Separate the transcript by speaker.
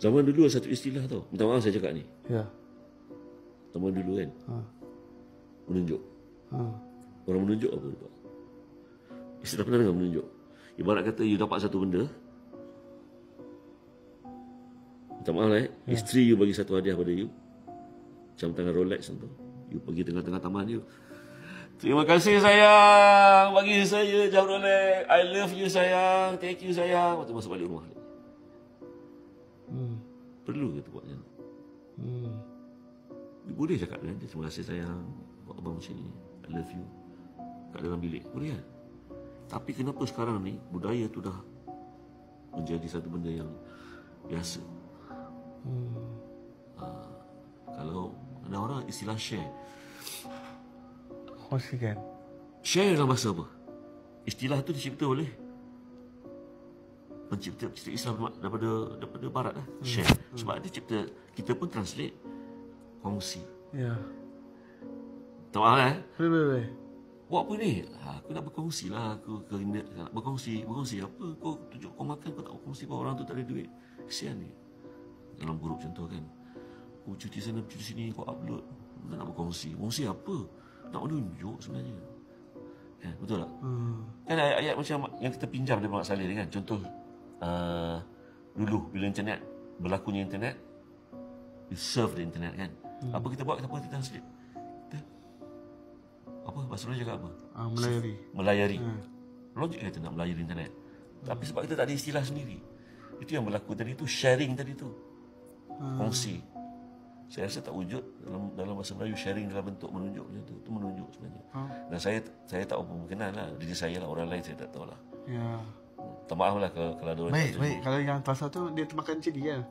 Speaker 1: Zaman dulu ada satu istilah tau. Minta maaf saya cakap ni.
Speaker 2: Ya.
Speaker 1: Zaman dulu kan.
Speaker 2: Ha.
Speaker 1: Menunjuk.
Speaker 2: Ha.
Speaker 1: Orang menunjuk apa tu? Istilah pernah dengar menunjuk? Ibarat kata you dapat satu benda. Minta maaf lah isteri you bagi satu hadiah pada you. Jam tangan Rolex tu. You pergi tengah-tengah taman you. Terima kasih sayang bagi saya jam Rolex. I love you sayang. Thank you sayang. Lepas tu masuk balik rumah. Perlu ke tu buat macam tu? You boleh cakap dengan dia, terima kasih sayang, buat abang macam ni, I love you, kat dalam bilik. Boleh kan? Tapi kenapa sekarang ni budaya tu dah menjadi satu benda yang biasa? Kalau ada orang istilah share.
Speaker 2: Kongsikan.
Speaker 1: Share dalam bahasa apa? Istilah tu dicipta oleh pencipta Islam daripada barat lah. Share. Sebab dia cipta, kita pun translate kongsi.
Speaker 2: Ya.
Speaker 1: Tak faham kan?
Speaker 2: Boleh.
Speaker 1: Buat apa ni? Aku nak berkongsi lah. Aku nak berkongsi. Berkongsi apa? Kau tunjuk kau makan, kau tak berkongsi pun orang tu tak ada duit. Kesian ni. Dalam grup contoh kan. Kau cuti sana, cuti sini, kau upload. Kau nak berkongsi. Kongsi apa? Nak menunjuk sebenarnya. Kan? Betul tak? Kan ayat-ayat macam yang kita pinjam daripada Mak Saleh ni kan. Contoh, dulu bila internet, berlakunya internet, we serve the internet kan. Apa kita buat? Kita translate. Apa bahasa Melayu cakap apa? Melayari. Logik kita nak melayari internet. Tapi sebab kita tak ada istilah sendiri. Itu yang berlaku tadi tu, sharing tadi tu. Kongsi. Saya rasa tak wujud dalam bahasa Melayu sharing dalam bentuk menunjuk macam tu. Itu menunjuk sebenarnya. Dan saya tak berkenan lah. Diri saya lah, orang lain saya tak tahu lah.
Speaker 2: Ya.
Speaker 1: Tak maaf lah kalau ada orang.
Speaker 2: Baik. Kalau yang pasal tu dia termakan cili kan.